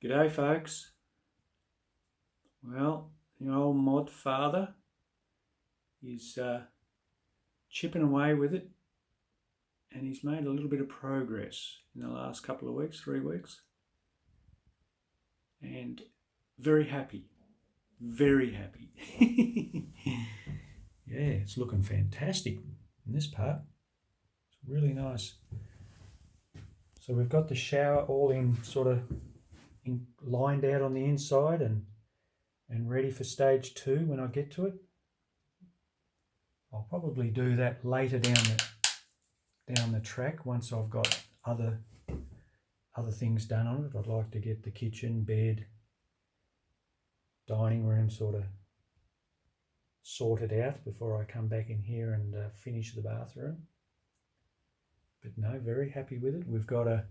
G'day folks. Well, the old mod father is chipping away with it, and he's made a little bit of progress in the last couple of weeks, 3 weeks, and very happy, very happy. Yeah, it's looking fantastic in this part. It's really nice. So we've got the shower all in sort of lined out on the inside and ready for stage 2 when I get to it. I'll probably do that later down the track once I've got other things done on it. I'd like to get the kitchen, bed, dining room sort of sorted out before I come back in here and finish the bathroom. But no, very happy with it. We've got a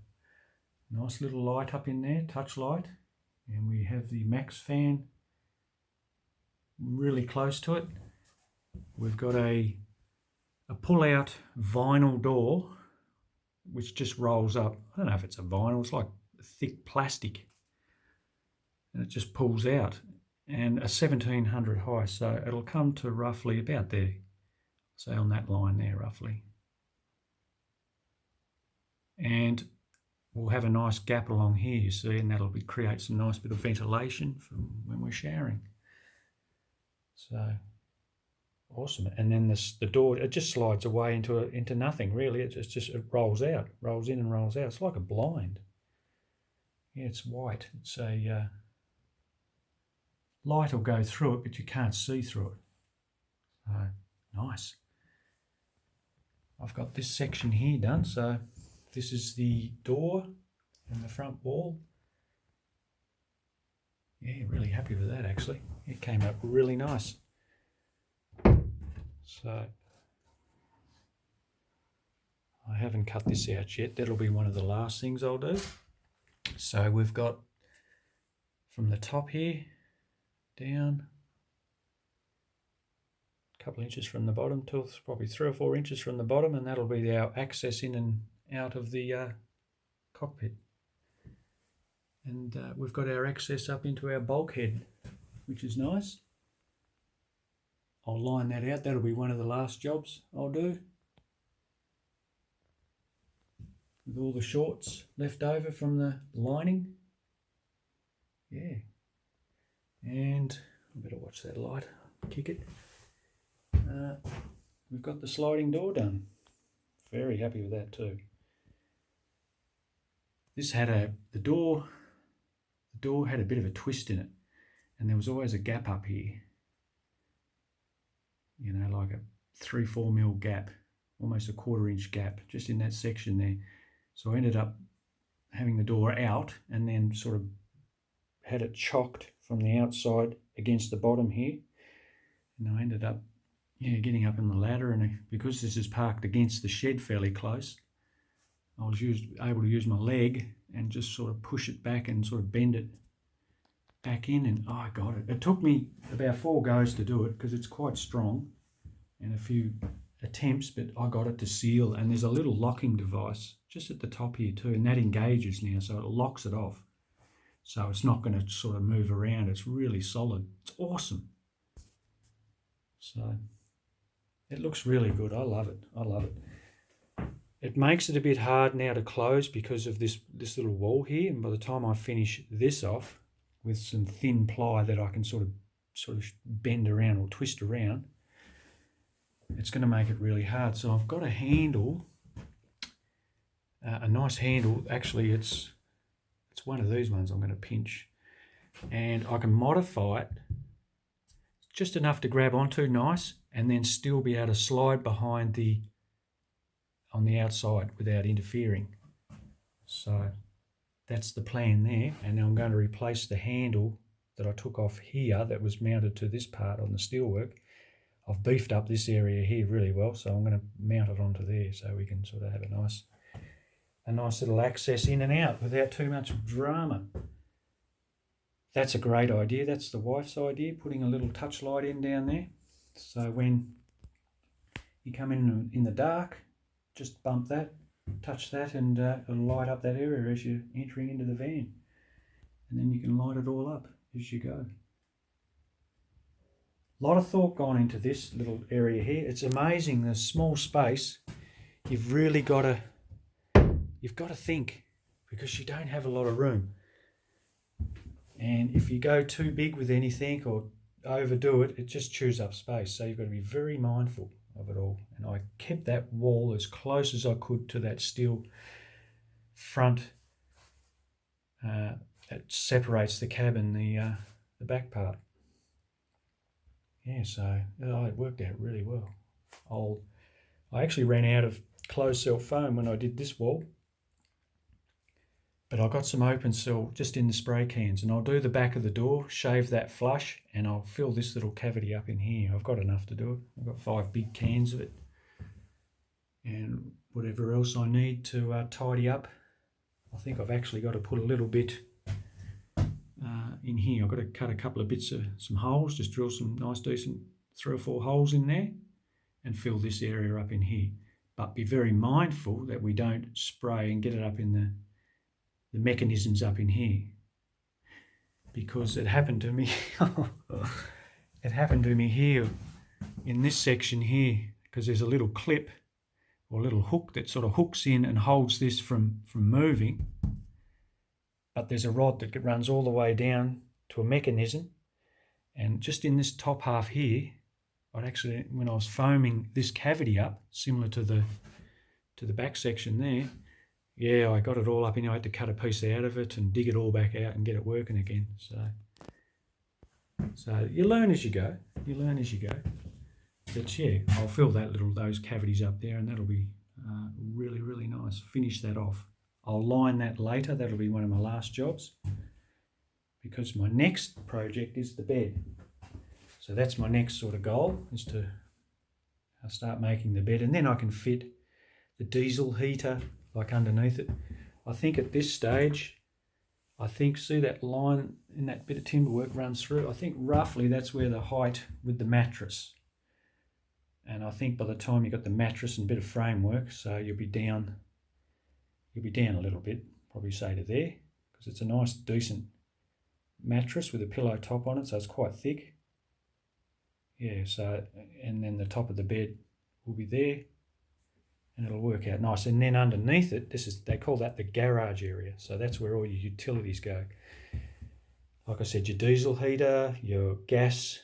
nice little light up in there, touch light, and we have the Max fan really close to it. We've got a pull-out vinyl door which just rolls up. I don't know if it's a vinyl, it's like thick plastic, and it just pulls out, and a 1700 high, so it'll come to roughly about there, say on that line there roughly, and we'll have a nice gap along here, you see, and that'll create some nice bit of ventilation from when we're showering. So awesome. And then the door, it just slides away into nothing really. It rolls out, rolls in and rolls out. It's like a blind. Yeah, it's white. It's a light will go through it, but you can't see through it. So nice. I've got this section here done. So this is the door and the front wall. Yeah, really happy with that actually. It came up really nice. So I haven't cut this out yet. That'll be one of the last things I'll do. So we've got from the top here down a couple inches from the bottom to probably 3 or 4 inches from the bottom, and that'll be our access in and out of the cockpit. And we've got our access up into our bulkhead, which is nice. I'll line that out. That'll be one of the last jobs I'll do. With all the shorts left over from the lining. Yeah. And I better watch that light, kick it. We've got the sliding door done. Very happy with that too. This had the door had a bit of a twist in it, and there was always a gap up here. You know, like a 3-4 mil gap, almost a 1/4 inch gap just in that section there. So I ended up having the door out and then sort of had it chocked from the outside against the bottom here. And I ended up getting up on the ladder, and because this is parked against the shed fairly close, I was able to use my leg and just sort of push it back and sort of bend it back in, and I got it. It took me about 4 goes to do it because it's quite strong, and a few attempts, but I got it to seal. And there's a little locking device just at the top here too, and that engages now, so it locks it off, so it's not going to sort of move around. It's really solid. It's awesome. So it looks really good. I love it. I love it. It makes it a bit hard now to close because of this little wall here, and by the time I finish this off with some thin ply that I can sort of bend around or twist around, it's going to make it really hard. So I've got a handle, a nice handle. Actually, it's one of these ones I'm going to pinch, and I can modify it just enough to grab onto, nice, and then still be able to slide behind on the outside without interfering. So that's the plan there. And I'm going to replace the handle that I took off here that was mounted to this part on the steelwork. I've beefed up this area here really well, so I'm going to mount it onto there so we can sort of have a nice little access in and out without too much drama. That's a great idea. That's the wife's idea, putting a little touch light in down there. So when you come in the dark, just bump that, touch that, and it'll light up that area as you're entering into the van. and then you can light it all up as you go. A lot of thought gone into this little area here. It's amazing, the small space. You've really got to think, because you don't have a lot of room. And if you go too big with anything or overdo it, it just chews up space. So you've got to be very mindful of it all. And I kept that wall as close as I could to that steel front that separates the cab and the back part. Yeah, so it worked out really well. I actually ran out of closed cell foam when I did this wall, but I got some open cell just in the spray cans, and I'll do the back of the door, shave that flush, and I'll fill this little cavity up in here. I've got enough to do it. I've got 5 big cans of it, and whatever else I need to tidy up. I think I've actually got to put a little bit in here. I've got to cut a couple of bits of some holes, just drill some nice decent 3 or 4 holes in there and fill this area up in here. But be very mindful that we don't spray and get it up in the mechanisms up in here, because it happened to me. It happened to me here in this section here, because there's a little clip or a little hook that sort of hooks in and holds this from moving. But there's a rod that runs all the way down to a mechanism, and just in this top half here, I'd actually, when I was foaming this cavity up, similar to the back section there, yeah, I got it all up in. I had to cut a piece out of it and dig it all back out and get it working again. So you learn as you go. But yeah, I'll fill those cavities up there, and that'll be really, really nice. Finish that off. I'll line that later. That'll be one of my last jobs, because my next project is the bed. So that's my next sort of goal, is to start making the bed, and then I can fit the diesel heater like underneath it. I think at this stage, see that line in that bit of timber work runs through. I think roughly that's where the height with the mattress. And I think by the time you've got the mattress and a bit of framework, so you'll be down a little bit, probably say to there, because it's a nice decent mattress with a pillow top on it, so it's quite thick. Yeah, so, and then the top of the bed will be there, and it'll work out nice. And then underneath it, they call that the garage area, so that's where all your utilities go. Like I said, your diesel heater, your gas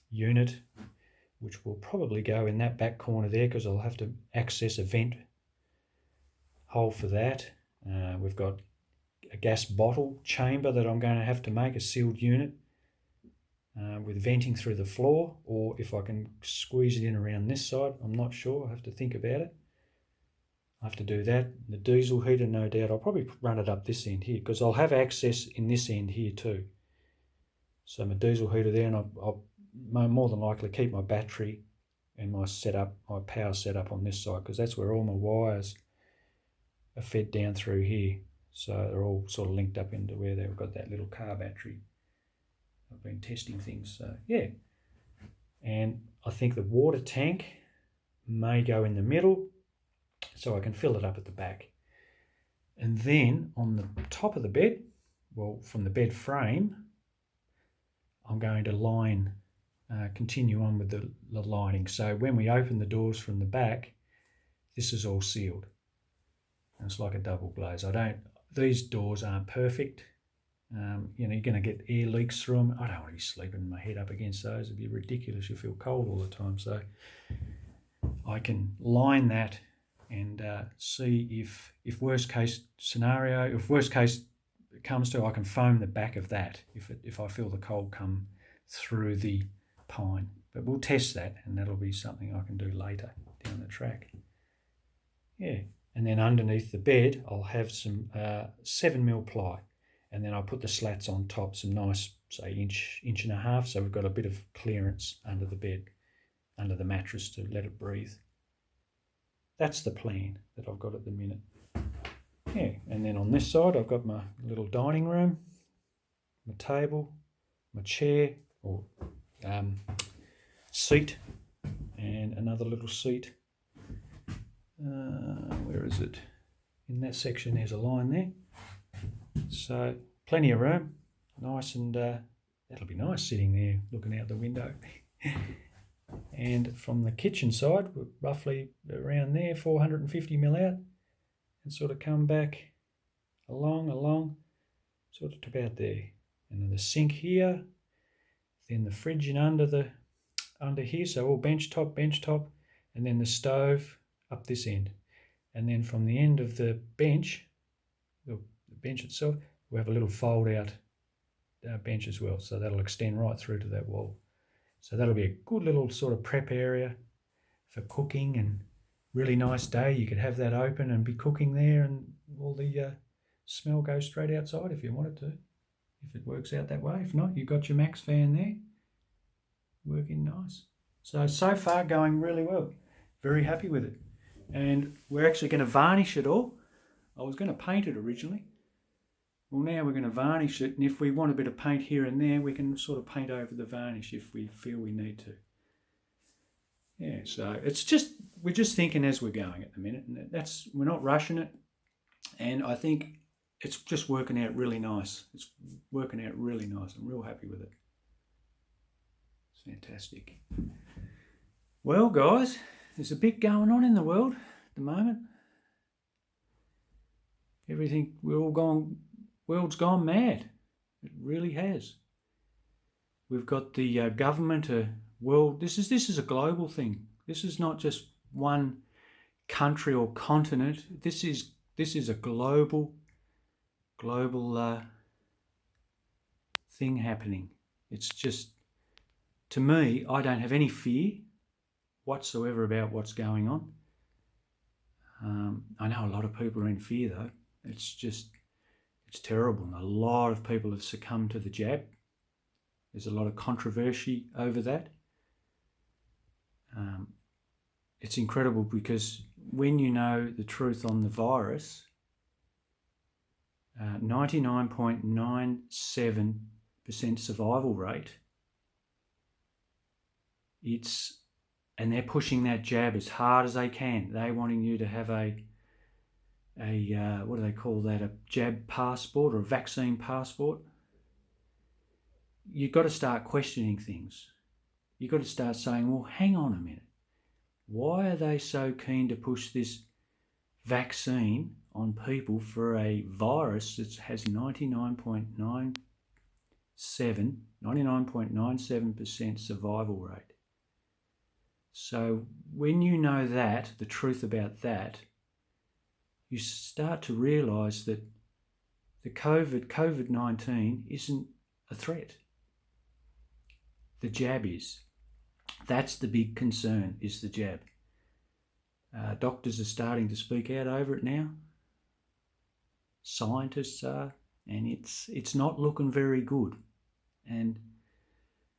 unit, which will probably go in that back corner there, because I'll have to access a vent hole for that. We've got a gas bottle chamber that I'm going to have to make, a sealed unit with venting through the floor, or if I can squeeze it in around this side, I'm not sure. I have to think about it. I have to do that. The diesel heater, no doubt, I'll probably run it up this end here, because I'll have access in this end here too. So my diesel heater there, and I'll more than likely keep my battery and my power setup on this side, because that's where all my wires are fed down through here. So they're all sort of linked up into where they've got that little car battery. I've been testing things, so yeah. And I think the water tank may go in the middle, so I can fill it up at the back. And then on the top of the bed, well, from the bed frame, I'm going to continue on with the lining. So when we open the doors from the back, this is all sealed. And it's like a double glaze. These doors aren't perfect. You're going to get air leaks through them. I don't want to be sleeping my head up against those. It'd be ridiculous. You feel cold all the time. So I can line that and see if worst case comes to, I can foam the back of that if I feel the cold come through the pine. But we'll test that, and that'll be something I can do later down the track. Yeah. And then underneath the bed, I'll have some 7mm ply, and then I'll put the slats on top, some nice, say, inch and a half, so we've got a bit of clearance under the bed, under the mattress, to let it breathe. That's the plan that I've got at the minute. Yeah, and then on this side, I've got my little dining room, my table, my chair, or seat, and another little seat. Where is it? In that section there's a line there. So plenty of room, nice, and that'll be nice sitting there looking out the window. And from the kitchen side, we're roughly around there, 450 mil out, and sort of come back along, sort of to about there. And then the sink here, then the fridge in under here, so all bench top, and then the stove up this end. And then from the end of the bench itself, we have a little fold out bench as well, so that'll extend right through to that wall. So that'll be a good little sort of prep area for cooking, and really nice day. You could have that open and be cooking there, and all the smell goes straight outside if you wanted to, if it works out that way. If not, you've got your Max fan there working nice. So far going really well. Very happy with it. And we're actually going to varnish it all. I was going to paint it originally. Well, now we're going to varnish it, and if we want a bit of paint here and there, we can sort of paint over the varnish if we feel we need to. Yeah, so we're just thinking as we're going at the minute, and we're not rushing it, and I think it's just working out really nice. It's working out really nice. I'm real happy with it. It's fantastic. Well, guys, there's a bit going on in the world at the moment. World's gone mad. It really has. We've got the government, this is a global thing. This is not just one country or continent. This is a global thing happening. It's just, to me, I don't have any fear whatsoever about what's going on. I know a lot of people are in fear though. It's terrible. And a lot of people have succumbed to the jab. There's a lot of controversy over that. It's incredible because when you know the truth on the virus, 99.97% survival rate, and they're pushing that jab as hard as they can. They're wanting you to have a what do they call that? A jab passport or a vaccine passport. You've got to start questioning things. You've got to start saying, well, hang on a minute. Why are they so keen to push this vaccine on people for a virus that has 99.97% survival rate? So when you know that, the truth about that, you start to realise that the COVID-19 isn't a threat. The jab is. That's the big concern, is the jab. Doctors are starting to speak out over it now. Scientists are, and it's not looking very good. And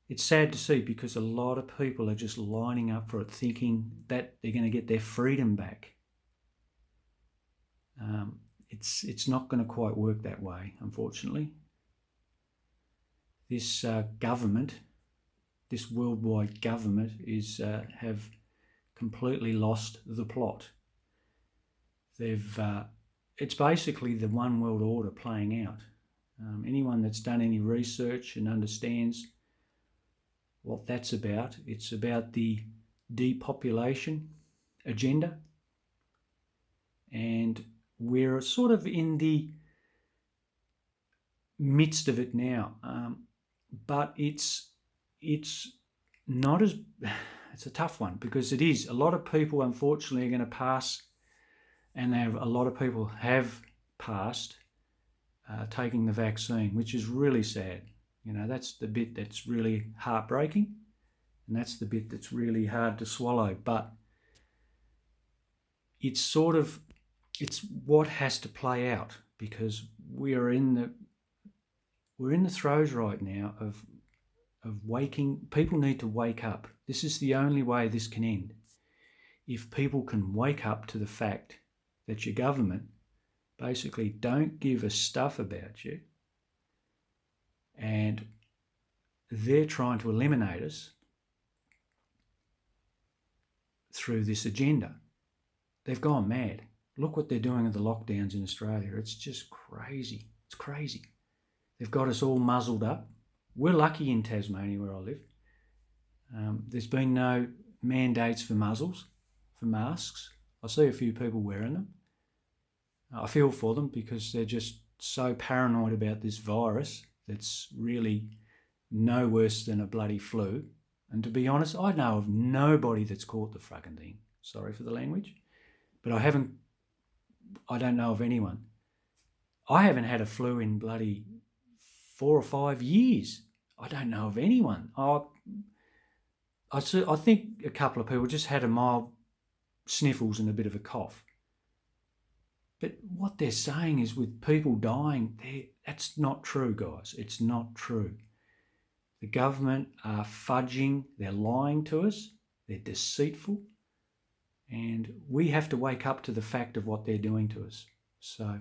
it's sad to see because a lot of people are just lining up for it, thinking that they're going to get their freedom back. It's not going to quite work that way, unfortunately. This government, this worldwide government, have completely lost the plot. It's basically the one world order playing out. Anyone that's done any research and understands what that's about, it's about the depopulation agenda, and we're sort of in the midst of it now, but it's not as, it's a tough one because it is. A lot of people, unfortunately, are going to pass, and a lot of people have passed taking the vaccine, which is really sad. You know, that's the bit that's really heartbreaking, and that's the bit that's really hard to swallow. But it's what has to play out, because we're in the throes right now of waking. People need to wake up. This is the only way this can end. If people can wake up to the fact that your government basically don't give a stuff about you, and they're trying to eliminate us through this agenda. They've gone mad. Look what they're doing with the lockdowns in Australia. It's just crazy. It's crazy. They've got us all muzzled up. We're lucky in Tasmania where I live. There's been no mandates for muzzles, for masks. I see a few people wearing them. I feel for them because they're just so paranoid about this virus that's really no worse than a bloody flu. And to be honest, I know of nobody that's caught the fucking thing. Sorry for the language. But I don't know of anyone. I haven't had a flu in bloody 4 or 5 years. I don't know of anyone. I think a couple of people just had a mild sniffles and a bit of a cough. But what they're saying is with people dying, that's not true, guys. It's not true. The government are fudging, they're lying to us, they're deceitful, and we have to wake up to the fact of what they're doing to us. So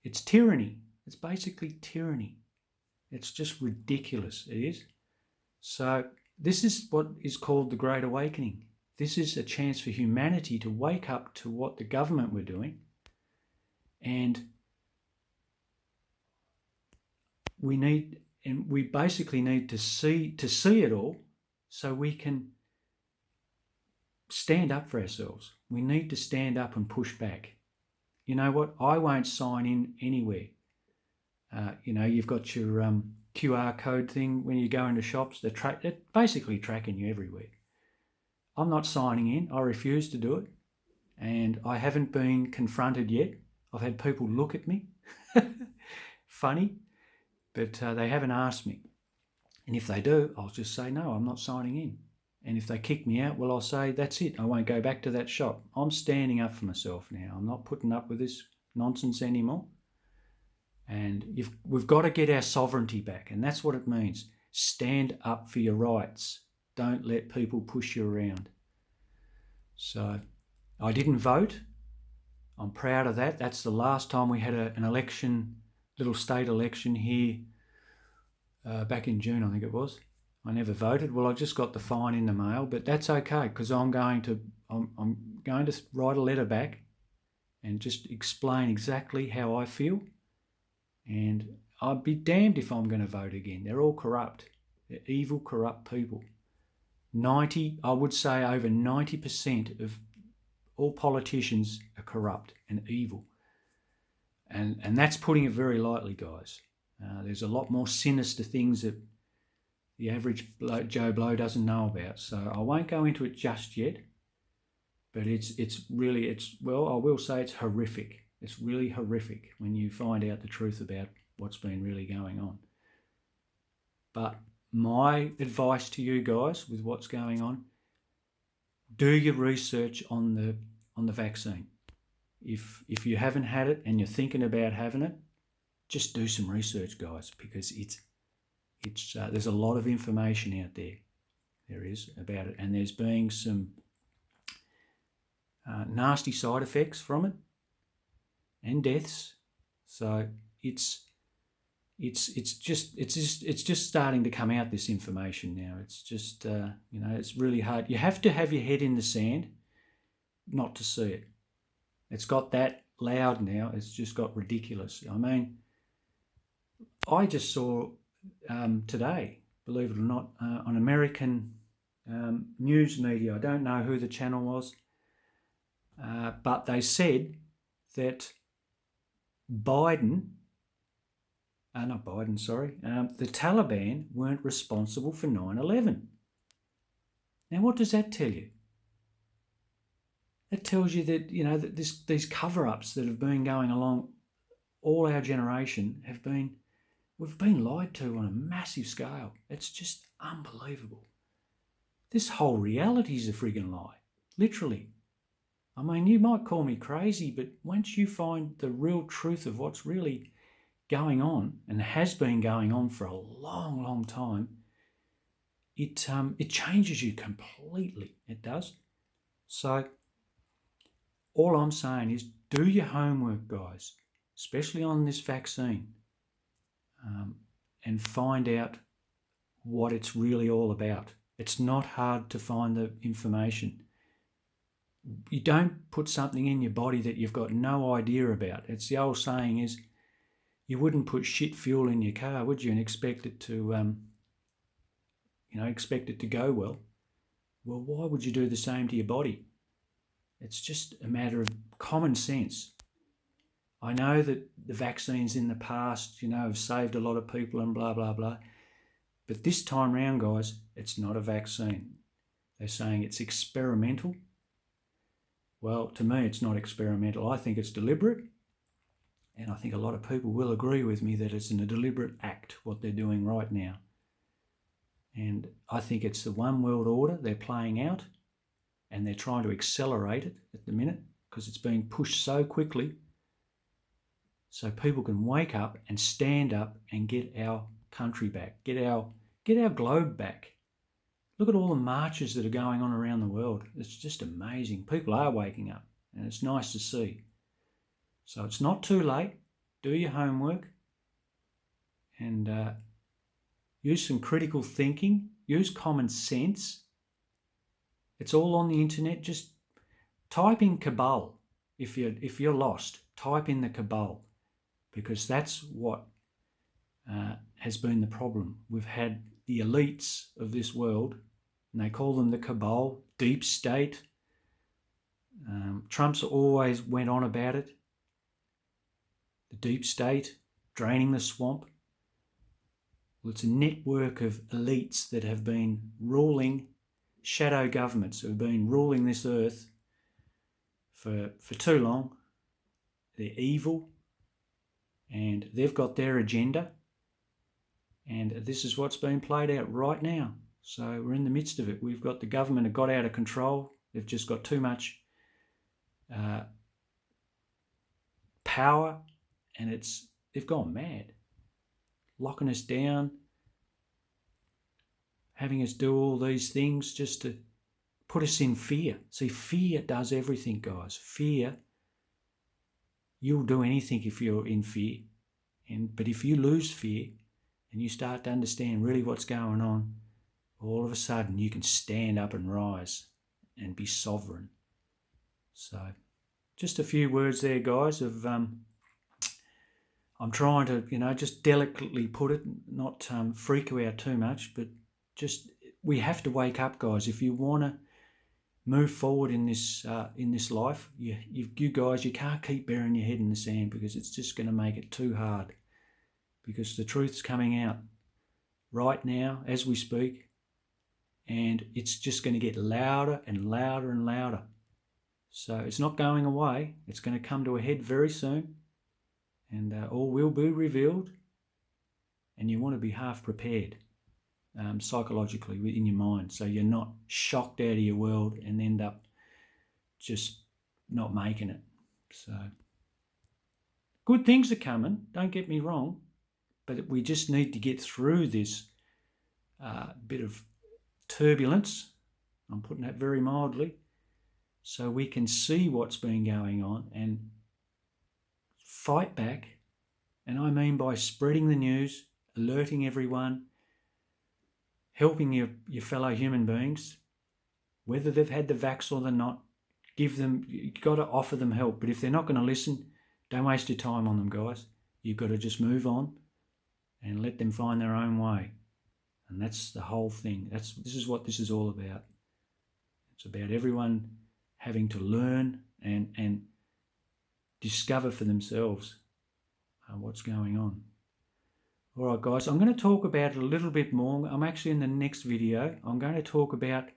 it's tyranny. It's basically tyranny. It's just ridiculous, it is. So this is what is called the Great Awakening. This is a chance for humanity to wake up to what the government were doing, and we basically need to see it all so we can stand up for ourselves. We need to stand up and push back. You know what? I won't sign in anywhere. You've got your QR code thing when you go into shops. They're basically tracking you everywhere. I'm not signing in. I refuse to do it. And I haven't been confronted yet. I've had people look at me. Funny. But they haven't asked me. And if they do, I'll just say, no, I'm not signing in. And if they kick me out, well, I'll say, that's it. I won't go back to that shop. I'm standing up for myself now. I'm not putting up with this nonsense anymore. And we've got to get our sovereignty back. And that's what it means. Stand up for your rights. Don't let people push you around. So I didn't vote. I'm proud of that. That's the last time we had an election, little state election here back in June, I think it was. I never voted. Well, I just got the fine in the mail, but that's okay because I'm going to write a letter back and just explain exactly how I feel. And I'd be damned if I'm going to vote again. They're all corrupt. They're evil, corrupt people. I would say over 90% of all politicians are corrupt and evil. And that's putting it very lightly, guys. There's a lot more sinister things that the average Joe Blow doesn't know about. So I won't go into it just yet, but I will say it's horrific. It's really horrific when you find out the truth about what's been really going on. But my advice to you guys with what's going on, do your research on the vaccine. If you haven't had it and you're thinking about having it, just do some research, guys, because there's a lot of information out there. There is about it, and there's been some nasty side effects from it and deaths. So it's just starting to come out, this information now. It's just it's really hard. You have to have your head in the sand not to see it. It's got that loud now. It's just got ridiculous. I mean, I just saw today, believe it or not, on American news media, I don't know who the channel was, but they said that the Taliban weren't responsible for 9/11. Now, what does that tell you? That tells you that, that these cover-ups that have been going along all our generation we've been lied to on a massive scale. It's just unbelievable. This whole reality is a friggin' lie, literally. I mean, you might call me crazy, but once you find the real truth of what's really going on, and has been going on for a long, long time, it changes you completely. It does. So all I'm saying is do your homework, guys, especially on this vaccine, and find out what it's really all about. It's not hard to find the information. You don't put something in your body that you've got no idea about. It's the old saying is, you wouldn't put shit fuel in your car, would you, and expect it to, expect it to go well. Well, why would you do the same to your body? It's just a matter of common sense. I know that the vaccines in the past, have saved a lot of people and blah, blah, blah. But this time round, guys, it's not a vaccine. They're saying it's experimental. Well, to me, it's not experimental. I think it's deliberate. And I think a lot of people will agree with me that it's a deliberate act, what they're doing right now. And I think it's the one world order they're playing out, and they're trying to accelerate it at the minute because it's being pushed so quickly so people can wake up and stand up and get our country back, get our globe back. Look at all the marches that are going on around the world. It's just amazing. People are waking up, and it's nice to see. So it's not too late. Do your homework and use some critical thinking. Use common sense. It's all on the internet. Just type in cabal. If you're lost, type in the cabal, because that's what has been the problem. We've had the elites of this world, and they call them the cabal, deep state. Trump's always went on about it. The deep state, draining the swamp. Well, it's a network of elites that have been ruling, shadow governments who have been ruling this earth for too long. They're evil, and they've got their agenda, and this is what's being played out right now. So we're in the midst of it. We've got the government that got out of control. They've just got too much power, and they've gone mad, locking us down, having us do all these things just to put us in fear. See, fear does everything, guys. Fear, you'll do anything if you're in fear. But if you lose fear and you start to understand really what's going on, all of a sudden you can stand up and rise and be sovereign. So just a few words there, guys, of I'm trying to, just delicately put it, not freak you out too much, but just we have to wake up, guys. If you want to move forward in this life, you guys, you can't keep burying your head in the sand, because it's just going to make it too hard, because the truth's coming out right now as we speak, and it's just going to get louder and louder and louder. So it's not going away. It's going to come to a head very soon, and all will be revealed, and you want to be half prepared psychologically in your mind, so you're not shocked out of your world and end up just not making it. So good things are coming, don't get me wrong, but we just need to get through this bit of turbulence, I'm putting that very mildly, so we can see what's been going on and fight back. And I mean by spreading the news, alerting everyone, helping your fellow human beings, whether they've had the vax or they're not. You've got to offer them help. But if they're not going to listen, don't waste your time on them, guys. You've got to just move on and let them find their own way. And that's the whole thing. This is what this is all about. It's about everyone having to learn and discover for themselves what's going on. All right, guys, I'm going to talk about it a little bit more. I'm actually in the next video. I'm going to talk about,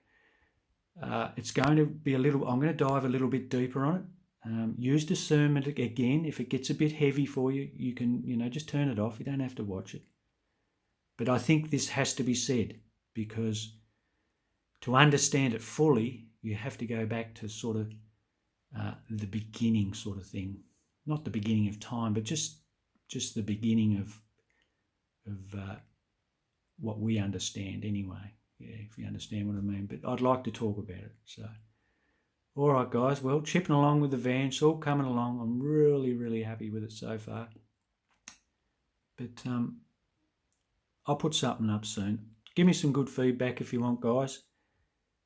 I'm going to dive a little bit deeper on it. Use discernment again. If it gets a bit heavy for you, you can, just turn it off. You don't have to watch it. But I think this has to be said, because to understand it fully, you have to go back to sort of the beginning sort of thing. Not the beginning of time, but just the beginning of what we understand anyway. Yeah, if you understand what I mean. But I'd like to talk about it. So, all right, guys. Well, chipping along with the van. It's all coming along. I'm really, really happy with it so far. But I'll put something up soon. Give me some good feedback if you want, guys.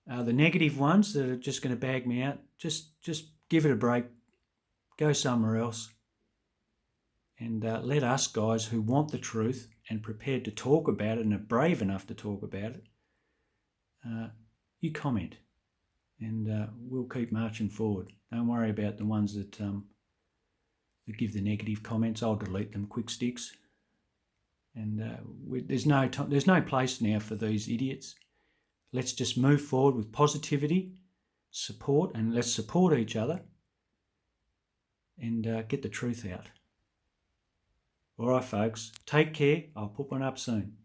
The negative ones that are just going to bag me out, just give it a break. Go somewhere else. And let us guys who want the truth and prepared to talk about it and are brave enough to talk about it, you comment, and we'll keep marching forward. Don't worry about the ones that give the negative comments. I'll delete them quick sticks. And there's no place now for these idiots. Let's just move forward with positivity, support, and let's support each other and get the truth out. All right, folks, take care. I'll put one up soon.